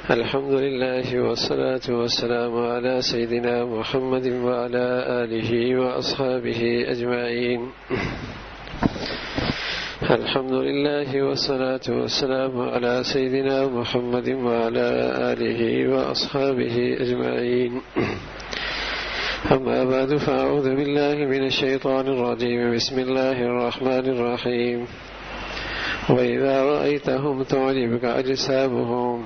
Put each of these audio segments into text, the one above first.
الحمد لله والصلاة والسلام على سيدنا محمد وعلى آله وأصحابه أجمعين. الحمد لله والصلاة والسلام على سيدنا محمد وعلى آله وأصحابه أجمعين. أما بعد، فأعوذ بالله من الشيطان الرجيم. بسم الله الرحمن الرحيم. وإذا رأيتهم تعجبك أجسامهم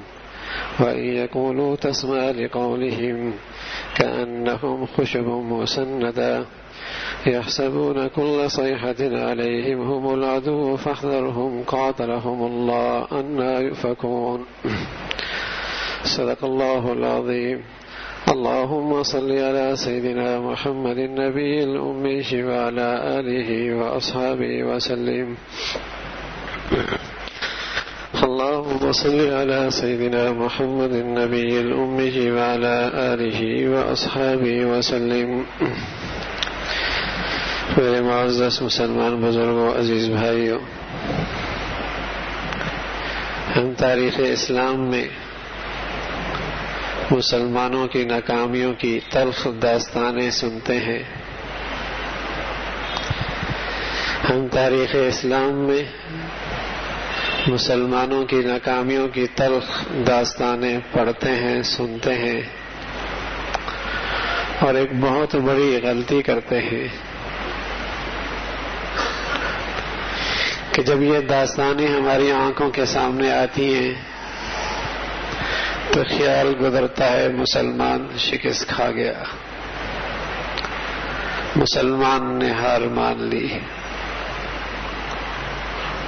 وإن يقولوا تسمع لقولهم كأنهم خشب مسندة يحسبون كل صيحة عليهم هم العدو فاحذرهم قاتلهم الله أنى يؤفكون. صدق الله العظيم. اللهم صل على سيدنا محمد النبي الأمي وعلى آله وأصحابه وسلم. اللهم صل على سيدنا محمد النبي الأمي وعلى آله وأصحابه وسلم. میرے معزز مسلمان بزرگوں، عزیز بھائیوں، ہم تاریخ اسلام میں مسلمانوں کی ناکامیوں کی تلخ داستانیں سنتے ہیں. ہم تاریخ اسلام میں مسلمانوں کی ناکامیوں کی تلخ داستانیں پڑھتے ہیں، سنتے ہیں، اور ایک بہت بڑی غلطی کرتے ہیں کہ جب یہ داستانیں ہماری آنکھوں کے سامنے آتی ہیں تو خیال گزرتا ہے مسلمان شکست کھا گیا، مسلمان نے ہار مان لی،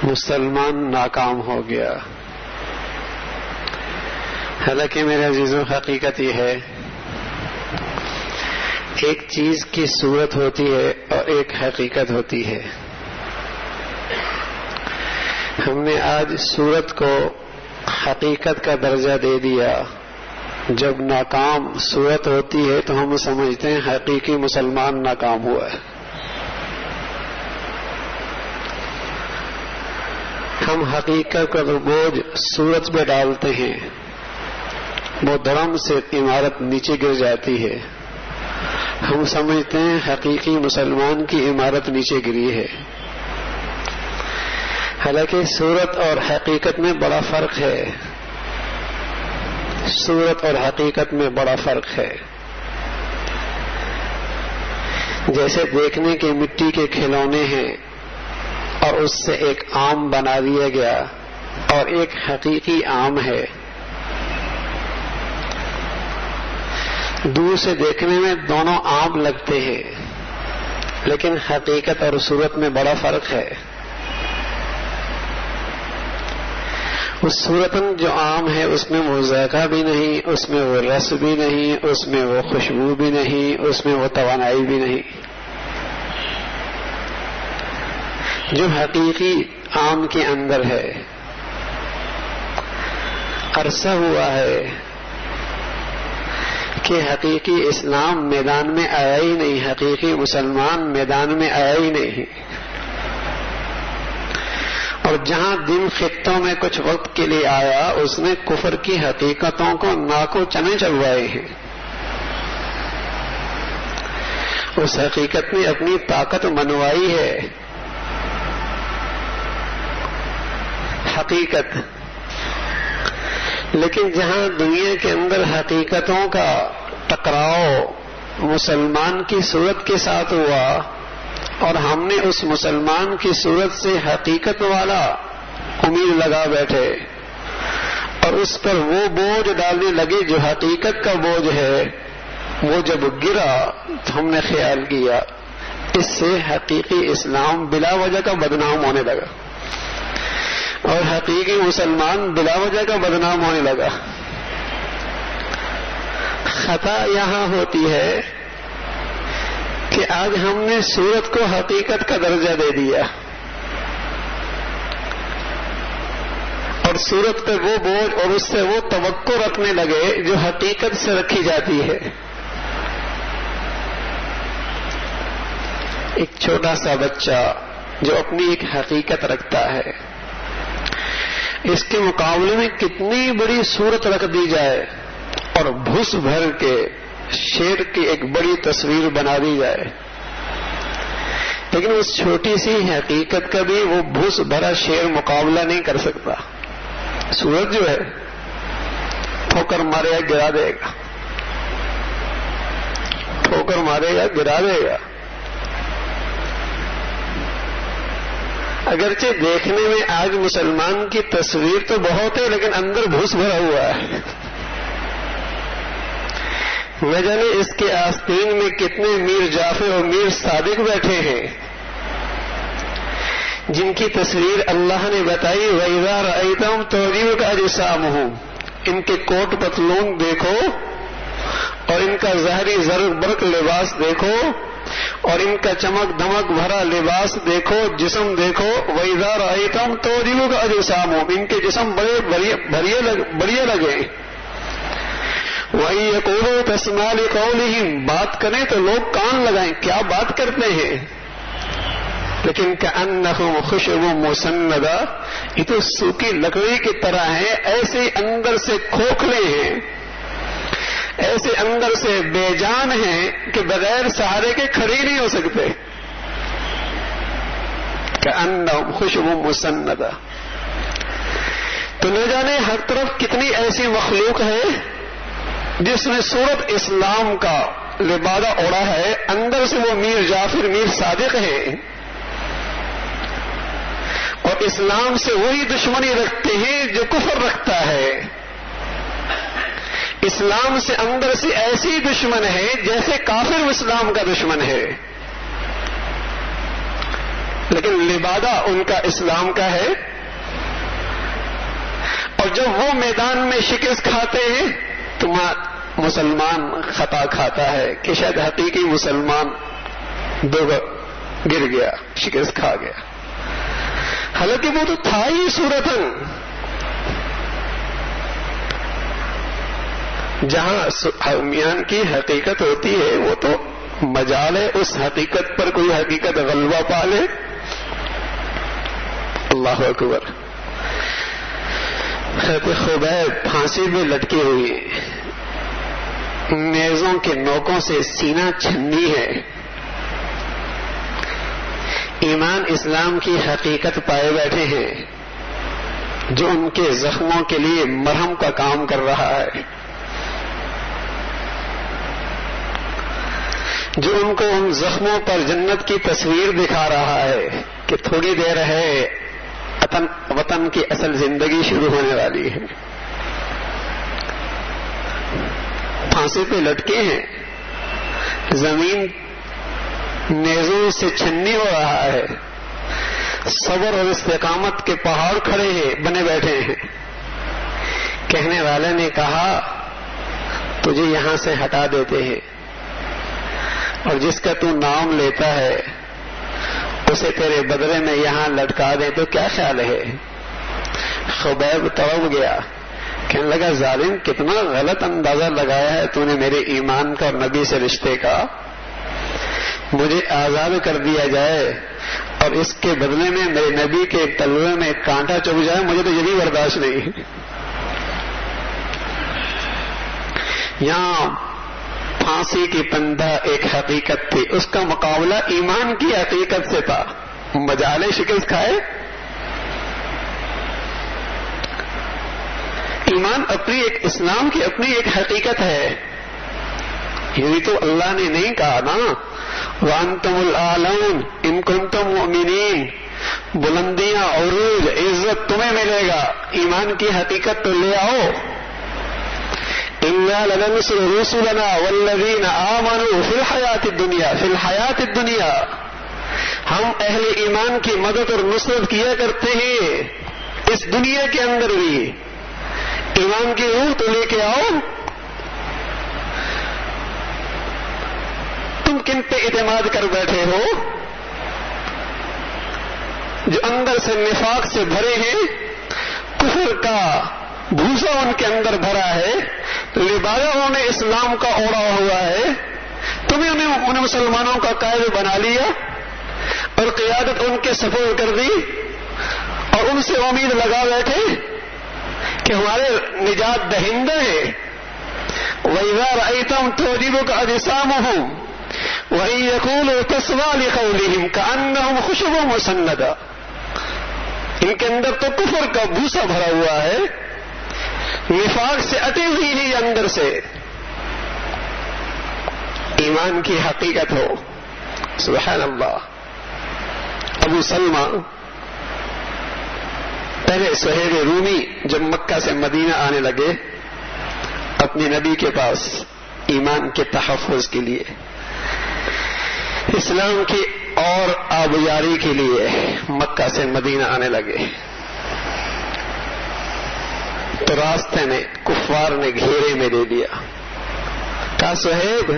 مسلمان ناکام ہو گیا. حالانکہ میرے عزیزوں، حقیقت یہ ہے، ایک چیز کی صورت ہوتی ہے اور ایک حقیقت ہوتی ہے. ہم نے آج صورت کو حقیقت کا درجہ دے دیا. جب ناکام صورت ہوتی ہے تو ہم سمجھتے ہیں حقیقی مسلمان ناکام ہوا ہے. ہم حقیقت کا بوجھ صورت پہ ڈالتے ہیں، وہ دھڑم سے عمارت نیچے گر جاتی ہے. ہم سمجھتے ہیں حقیقی مسلمان کی عمارت نیچے گری ہے. حالانکہ صورت اور حقیقت میں بڑا فرق ہے. صورت اور حقیقت میں بڑا فرق ہے. جیسے دیکھنے کے مٹی کے کھلونے ہیں اور اس سے ایک آم بنا دیا گیا اور ایک حقیقی آم ہے. دور سے دیکھنے میں دونوں آم لگتے ہیں، لیکن حقیقت اور صورت میں بڑا فرق ہے. اس صورتاً جو آم ہے اس میں وہ ذائقہ بھی نہیں، اس میں وہ رس بھی نہیں، اس میں وہ خوشبو بھی نہیں، اس میں وہ توانائی بھی نہیں. جو حقیقی آم کے اندر ہے. عرصہ ہوا ہے کہ حقیقی اسلام میدان میں آیا ہی نہیں، حقیقی مسلمان میدان میں آیا ہی نہیں. اور جہاں دن خطوں میں کچھ وقت کے لیے آیا، اس نے کفر کی حقیقتوں کو ناکو چنے چلوائے ہیں. اس حقیقت نے اپنی طاقت منوائی ہے. حقیقت. لیکن جہاں دنیا کے اندر حقیقتوں کا ٹکراؤ مسلمان کی صورت کے ساتھ ہوا اور ہم نے اس مسلمان کی صورت سے حقیقت والا امید لگا بیٹھے اور اس پر وہ بوجھ ڈالنے لگے جو حقیقت کا بوجھ ہے، وہ جب گرا تو ہم نے خیال کیا اس سے حقیقی اسلام بلا وجہ کا بدنام ہونے لگا اور حقیقی مسلمان بلا وجہ کا بدنام ہونے لگا. خطا یہاں ہوتی ہے کہ آج ہم نے صورت کو حقیقت کا درجہ دے دیا اور صورت پہ وہ بوجھ اور اس سے وہ توقع رکھنے لگے جو حقیقت سے رکھی جاتی ہے. ایک چھوٹا سا بچہ جو اپنی ایک حقیقت رکھتا ہے، اس کے مقابلے میں کتنی بڑی صورت رکھ دی جائے اور بھس بھر کے شیر کی ایک بڑی تصویر بنا دی جائے، لیکن اس چھوٹی سی حقیقت کا بھی وہ بھس بھرا شیر مقابلہ نہیں کر سکتا۔ سورج جو ہے ٹھوکر مارے گا گرا دے گا، ٹھوکر مارے گا گرا دے گا۔ اگرچہ دیکھنے میں آج مسلمان کی تصویر تو بہت ہے لیکن اندر بھوس بھرا ہوا ہے۔ نہ جانے اس کے آستین میں کتنے میر جعفر اور میر صادق بیٹھے ہیں جن کی تصویر اللہ نے بتائی وَإِذَا رَأَيْتَهُمْ تُعْجِبُكَ أَجْسَامُهُمْ، ان کے کوٹ پتلون دیکھو اور ان کا ظاہری زرق برق لباس دیکھو اور ان کا چمک دمک بھرا لباس دیکھو، جسم دیکھو۔ وَإِذَا رَأَيْتَهُمْ تُعْجِبُكَ أَجْسَامُهُمْ، ان کے جسم بڑے لگے۔ وَإِن يَقُولُوا تَسْمَعْ لِقَوْلِهِمْ، بات کریں تو لوگ کان لگائیں، کیا بات کرتے ہیں؟ لیکن كَأَنَّهُمْ خُشُبٌ مُّسَنَّدَةٌ، یہ تو سوکھی لکڑی کی طرح ہے، ایسے اندر سے کھوکھلے ہیں، ایسے اندر سے بے جان ہیں کہ بغیر سہارے کے کھڑے نہیں ہو سکتے۔ كَأَنَّهُمْ خُشُبٌ مُّسَنَّدَةٌ۔ تو نہ جانے ہر طرف کتنی ایسی مخلوق ہے جس نے صورت اسلام کا لبادہ اوڑا ہے، اندر سے وہ میر جعفر میر صادق ہیں اور اسلام سے وہی دشمنی رکھتے ہیں جو کفر رکھتا ہے۔ اسلام سے اندر سے ایسی دشمن ہے جیسے کافر اسلام کا دشمن ہے، لیکن لبادہ ان کا اسلام کا ہے۔ اور جب وہ میدان میں شکست کھاتے ہیں تو مسلمان خطا کھاتا ہے کہ شاید حقیقی مسلمان گر گیا، شکست کھا گیا، حالانکہ وہ تو تھا ہی صورتاً۔ جہاں حامیان کی حقیقت ہوتی ہے وہ تو مجال ہے اس حقیقت پر کوئی حقیقت غلبہ پا لے۔ اللہ اکبر۔ حضرت خبیب پھانسی میں لٹکی ہوئی، نیزوں کے نوکوں سے سینہ چھنی ہے، ایمان اسلام کی حقیقت پائے بیٹھے ہیں جو ان کے زخموں کے لیے مرہم کا کام کر رہا ہے، جو ان کو ان زخموں پر جنت کی تصویر دکھا رہا ہے کہ تھوڑی دیر ہے وطن کی اصل زندگی شروع ہونے والی ہے۔ پھانسی پہ لٹکے ہیں، زمین نیزوں سے چھنی ہو رہا ہے، صبر اور استقامت کے پہاڑ کھڑے ہیں، بنے بیٹھے ہیں۔ کہنے والے نے کہا تجھے یہاں سے ہٹا دیتے ہیں اور جس کا تو نام لیتا ہے اسے تیرے بدلے میں یہاں لٹکا دیں تو کیا خیال ہے؟ خبیب تڑپ گیا، کہنے لگا ظالم کتنا غلط اندازہ لگایا ہے تو نے میرے ایمان کا اور نبی سے رشتے کا، مجھے آزاد کر دیا جائے اور اس کے بدلے میں میرے نبی کے تلوے میں ایک کانٹا چبھ جائے، مجھے تو یہ بھی برداشت نہیں۔ یہاں پھانسی کی پندہ ایک حقیقت تھی، اس کا مقابلہ ایمان کی حقیقت سے تھا، مجالے شکست کھائے۔ ایمان اپنی ایک، اسلام کی اپنی ایک حقیقت ہے، یہ تو اللہ نے نہیں کہا نا وَأَنْتُمُ الْأَعْلَوْنَ إِن كُنتُم مُؤْمِنِينَ، بلندیاں عروج عزت تمہیں ملے گا، ایمان کی حقیقت تو لے آؤ۔ إِنَّا لَنَنصُرُ رُسُلَنَا وَالَّذِينَ آمَنُوا فِي الْحَيَاةِ الدُّنْيَا، فِي الْحَيَاةِ الدُّنْيَا، ہم اہل ایمان کی مدد اور نصرت کیا کرتے ہیں اس دنیا کے اندر بھی، ایمان کی روح تو لے کے آؤ۔ تم کن پہ اعتماد کر بیٹھے ہو جو اندر سے نفاق سے بھرے ہیں، کفر کا بھوسا ان کے اندر بھرا ہے، لبادہ انہوں نے اسلام کا اوڑا ہوا ہے، تمہیں انہیں مسلمانوں کا قائد بنا لیا اور قیادت ان کے سپرد کر دی اور ان سے امید لگا بیٹھے کہ ہمارے نجات دہندہ ہیں. وَإِذَا رَأَيْتَهُمْ تُعْجِبُكَ أَجْسَامُهُمْ وَإِن يَقُولُوا تَسْمَعْ لِقَوْلِهِمْ كَأَنَّهُمْ خُشُبٌ مُّسَنَّدَةٌ. ان کے اندر تو کفر کا بھوسا بھرا ہوا ہے, نفاق سے اٹی ہوئی ہے یہ اندر سے. ایمان کی حقیقت ہو. سبحان اللہ. ابو سلمہ پہلے صہیب رومی جب مکہ سے مدینہ آنے لگے اپنے نبی کے پاس ایمان کے تحفظ کے لیے, اسلام کی اور آبیاری کے لیے مکہ سے مدینہ آنے لگے, تو راستے میں کفار نے گھیرے میں دے دیا. کہا صہیب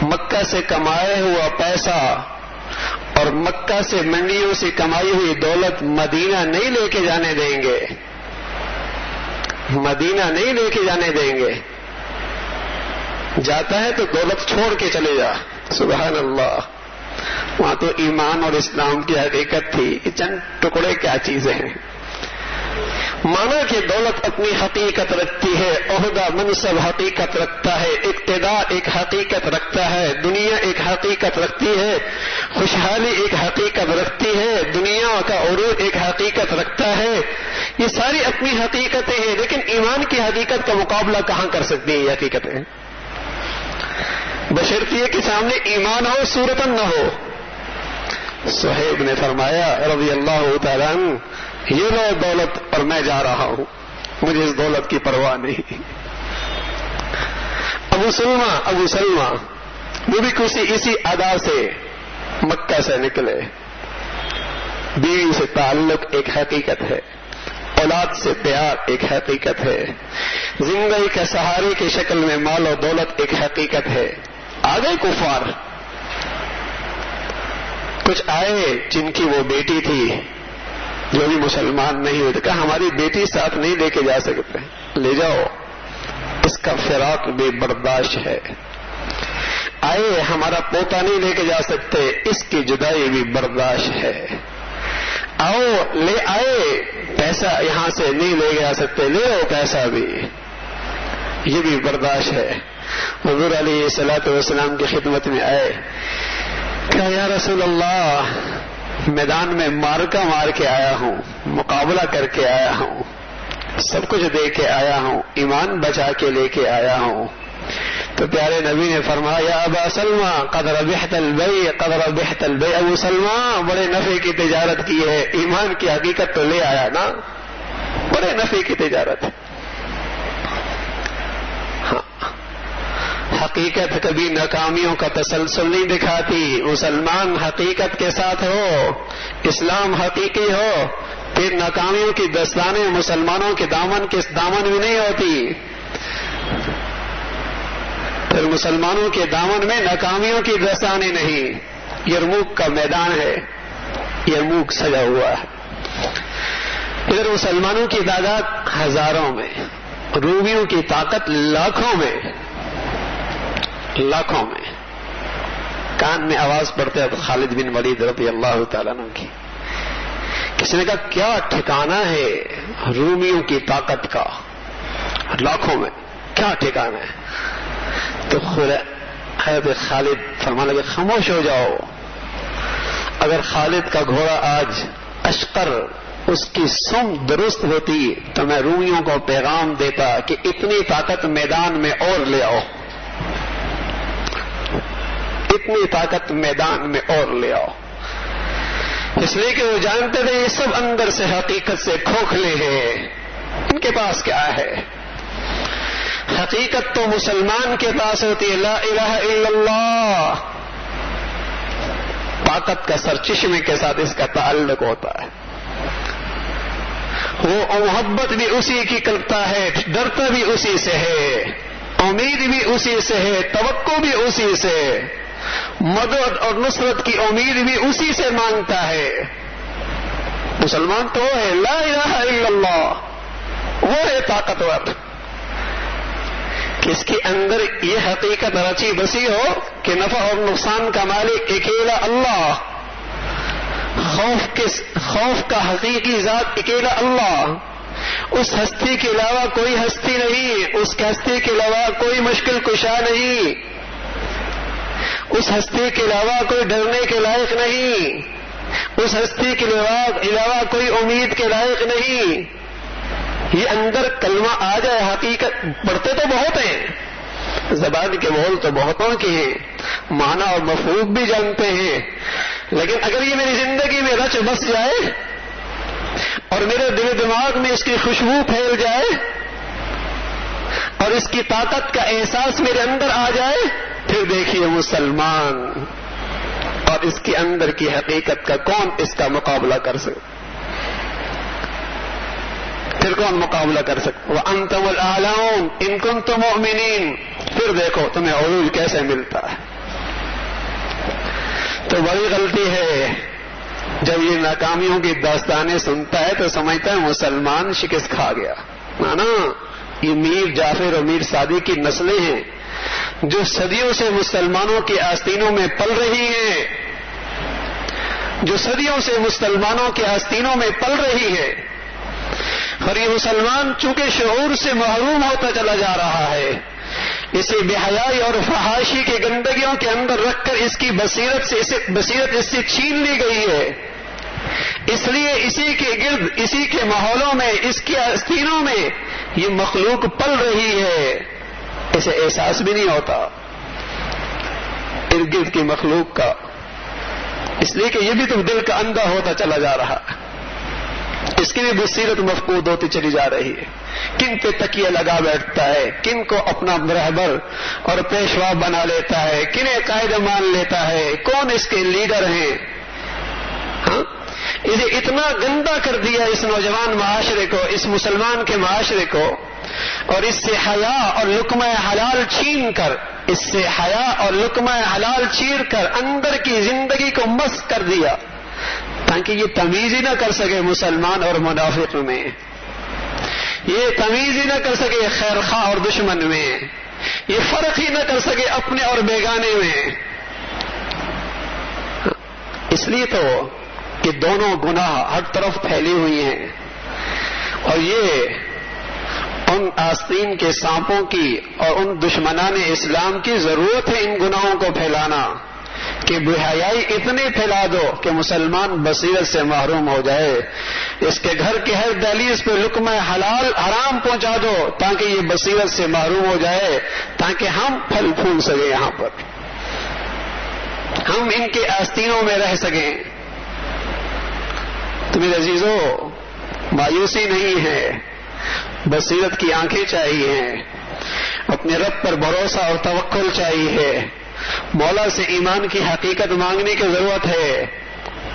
مکہ سے کمائے ہوا پیسہ اور مکہ سے منڈیوں سے کمائی ہوئی دولت مدینہ نہیں لے کے جانے دیں گے, مدینہ نہیں لے کے جانے دیں گے. جاتا ہے تو دولت چھوڑ کے چلے جا. سبحان اللہ. وہاں تو ایمان اور اسلام کی حقیقت تھی. چند ٹکڑے کیا چیزیں ہیں. مانا کہ دولت اپنی حقیقت رکھتی ہے, عہدہ منصب حقیقت رکھتا ہے, اقتدار ایک حقیقت رکھتا ہے, دنیا ایک حقیقت رکھتی ہے, خوشحالی ایک حقیقت رکھتی ہے, دنیا کا عروج ایک حقیقت رکھتا ہے. یہ ساری اپنی حقیقتیں ہیں, لیکن ایمان کی حقیقت کا مقابلہ کہاں کر سکتی ہیں یہ حقیقتیں؟ بشرطیہ کے سامنے ایمان ہو صورتاً نہ ہو. صہیب نے فرمایا رضی اللہ تعالیٰ عنہ, یہ لو دولت اور میں جا رہا ہوں, مجھے اس دولت کی پرواہ نہیں. ابو سلمہ وہ بھی اسی ادا سے مکہ سے نکلے. بیوی سے تعلق ایک حقیقت ہے, اولاد سے پیار ایک حقیقت ہے, زندگی کے سہارے کی شکل میں مال و دولت ایک حقیقت ہے. آگے کفار کچھ آئے جن کی وہ بیٹی تھی جو بھی مسلمان نہیں ہوتے, کہا ہماری بیٹی ساتھ نہیں لے کے جا سکتے, لے جاؤ, اس کا فراق بھی برداشت ہے. آئے ہمارا پوتا نہیں لے کے جا سکتے, اس کی جدائی بھی برداشت ہے. آؤ لے آئے پیسہ یہاں سے نہیں لے جا سکتے, لے آؤ پیسہ بھی, یہ بھی برداشت ہے. حضور علیہ الصلوۃ والسلام کی خدمت میں آئے, کہا یا رسول اللہ میدان میں مارکا مار کے آیا ہوں, مقابلہ کر کے آیا ہوں, سب کچھ دے کے آیا ہوں, ایمان بچا کے لے کے آیا ہوں. تو پیارے نبی نے فرمایا یا ابا سلمہ قد ربحت البیع قد ربحت البیع. ابو سلمہ بڑے نفع کی تجارت کی ہے, ایمان کی حقیقت تو لے آیا نا, بڑے نفع کی تجارت. حقیقت کبھی ناکامیوں کا تسلسل نہیں دکھاتی. مسلمان حقیقت کے ساتھ ہو, اسلام حقیقی ہو, پھر ناکامیوں کی دستانیں مسلمانوں کے دامن میں نہیں ہوتی. پھر مسلمانوں کے دامن میں ناکامیوں کی دستانیں نہیں. یرموک کا میدان ہے, یرموک سجا ہوا ہے. ادھر مسلمانوں کی تعداد ہزاروں میں, رومیوں کی طاقت لاکھوں میں. کان میں آواز پڑتے اب خالد بن ولید رضی اللہ تعالیٰ عنہ کی. کسی نے کہا کیا ٹھکانہ ہے رومیوں کی طاقت کا, لاکھوں میں کیا ٹھکانہ ہے؟ تو حضرت خالد فرمانے لگے خاموش ہو جاؤ. اگر خالد کا گھوڑا آج اشقر اس کی سم درست ہوتی تو میں رومیوں کو پیغام دیتا کہ اتنی طاقت میدان میں اور لے آؤ, اتنی طاقت میدان میں اور لے آؤ. اس لیے کہ وہ جانتے تھے یہ سب اندر سے حقیقت سے کھوکھلے ہیں, ان کے پاس کیا ہے؟ حقیقت تو مسلمان کے پاس ہوتی ہے, لا الہ الا اللہ. طاقت کا سرچشمے کے ساتھ اس کا تعلق ہوتا ہے. وہ محبت بھی اسی کی کرتا ہے, ڈرتا بھی اسی سے ہے, امید بھی اسی سے ہے, توقع بھی اسی سے, مدد اور نصرت کی امید بھی اسی سے مانگتا ہے. مسلمان تو وہ ہے لا الہ الا اللہ, وہ ہے طاقتور کہ اس کے اندر یہ حقیقت رچی بسی ہو کہ نفع اور نقصان کا مالک اکیلا اللہ, خوف کا حقیقی ذات اکیلا اللہ, اس ہستی کے علاوہ کوئی ہستی نہیں، اس ہستی کے علاوہ کوئی مشکل کشا نہیں، اس ہستی کے علاوہ کوئی ڈرنے کے لائق نہیں، اس ہستی کے علاوہ کوئی امید کے لائق نہیں۔ یہ اندر کلمہ آ جائے، حقیقت پڑھتے تو بہت ہیں، زبان کے بول تو بہتوں کے ہیں، معنی اور مفہوم بھی جانتے ہیں، لیکن اگر یہ میری زندگی میں رچ بس جائے اور میرے دل و دماغ میں اس کی خوشبو پھیل جائے اور اس کی طاقت کا احساس میرے اندر آ جائے، پھر دیکھیے مسلمان اور اس کے اندر کی حقیقت کا کون اس کا مقابلہ کر سکتا؟ پھر کون مقابلہ کر سکتا؟ وَأَنْتُمُ الْأَعْلَوْنَ إِن كُنتُم مُؤْمِنِينَ۔ پھر دیکھو تمہیں عروج کیسے ملتا ہے۔ تو بڑی غلطی ہے جب یہ ناکامیوں کی داستانیں سنتا ہے تو سمجھتا ہے مسلمان شکست کھا گیا۔ نا یہ میر جعفر اور میر صادق کی نسلیں ہیں جو صدیوں سے مسلمانوں کے آستینوں میں پل رہی ہیں، جو صدیوں سے مسلمانوں کے آستینوں میں پل رہی ہے، اور یہ مسلمان چونکہ شعور سے محروم ہوتا چلا جا رہا ہے، اسے بے حیائی اور فحاشی کے گندگیوں کے اندر رکھ کر اس کی بصیرت اس سے چھین لی گئی ہے، اس لیے اسی کے گرد، اسی کے ماحولوں میں، اس کے آستینوں میں یہ مخلوق پل رہی ہے، اسے احساس بھی نہیں ہوتا ارد گرد کی مخلوق کا، اس لیے کہ یہ بھی تو دل کا اندھا ہوتا چلا جا رہا ہے، اس کی بھی بصیرت مفقود ہوتی چلی جا رہی ہے، کن پہ تکیہ لگا بیٹھتا ہے، کن کو اپنا رہبر اور پیشوا بنا لیتا ہے، کنہیں قائد مان لیتا ہے، کون اس کے لیڈر ہیں۔ ہاں اسے اتنا گندا کر دیا اس نوجوان معاشرے کو، اس مسلمان کے معاشرے کو، اور اس سے حیا اور لقمہ حلال چھین کر، اس سے حیا اور لقمہ حلال چیر کر اندر کی زندگی کو مسخ کر دیا تاکہ یہ تمیز ہی نہ کر سکے مسلمان اور منافق میں، یہ تمیز ہی نہ کر سکے خیر خواہ اور دشمن میں، یہ فرق ہی نہ کر سکے اپنے اور بیگانے میں۔ اس لیے تو کہ دونوں گناہ ہر طرف پھیلی ہوئی ہیں، اور یہ ان آستین کے سانپوں کی اور ان دشمنان اسلام کی ضرورت ہے ان گناہوں کو پھیلانا، کہ بے حیائی اتنی پھیلا دو کہ مسلمان بصیرت سے محروم ہو جائے، اس کے گھر کے ہر دہلیز پہ لقمہ حلال حرام پہنچا دو تاکہ یہ بصیرت سے محروم ہو جائے، تاکہ ہم پھل پھول سکیں، یہاں پر ہم ان کے آستینوں میں رہ سکیں۔ تو میرے عزیزو، مایوسی نہیں ہے، بصیرت کی آنکھیں چاہیے، اپنے رب پر بھروسہ اور توکل چاہیے، مولا سے ایمان کی حقیقت مانگنے کی ضرورت ہے۔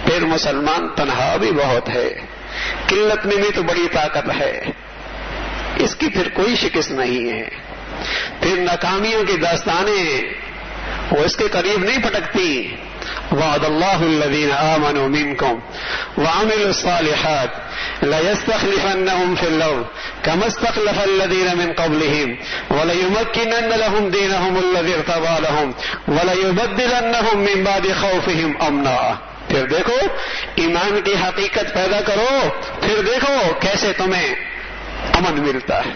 پھر مسلمان تنہا بھی بہت ہے، قلت میں بھی تو بڑی طاقت ہے، اس کی پھر کوئی شکست نہیں ہے، پھر ناکامیوں کی داستانیں وہ اس کے قریب نہیں پٹکتی۔ وعد اللہ الذین آمنوا منکم وعملوا الصالحات لَيَسْتَخْلِفَنَّهُمْ فِي الْأَرْضِ كَمَا اسْتَخْلَفَ الَّذِينَ مِنْ قَبْلِهِمْ وَلَيُمَكِّنَنَّ لَهُمْ دِينَهُمُ الَّذِي ارْتَضَىٰ لَهُمْ وَلَيُبَدِّلَنَّهُمْ مِنْ بَعْدِ خَوْفِهِمْ أَمْنًا۔ پھر دیکھو ایمان کی حقیقت پیدا کرو، پھر دیکھو کیسے تمہیں امن ملتا ہے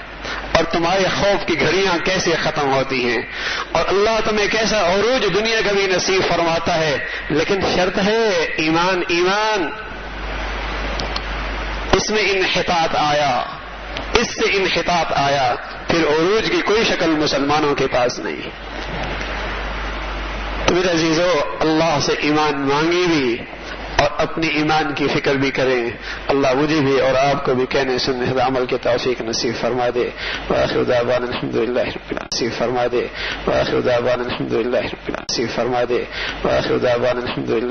اور تمہارے خوف کی گھڑیاں کیسے ختم ہوتی ہیں، اور اللہ تمہیں کیسا عروج دنیا کا بھی نصیب فرماتا ہے، لیکن شرط ہے ایمان۔ ایمان اس میں انحطاط آیا، اس سے انحطاط آیا، پھر عروج کی کوئی شکل مسلمانوں کے پاس نہیں۔ تو میرے عزیزو، اللہ سے ایمان مانگی بھی اور اپنی ایمان کی فکر بھی کریں۔ اللہ مجھے بھی اور آپ کو بھی کہنے سننے سے عمل کی توفیق نصیب فرما دے۔ وآخر دعوانا الحمدللہ رب العالمین نصیب فرما دے۔ وآخر دعوانا الحمدللہ رب العالمین نصیب فرما دے۔ وآخر دعوانا الحمدللہ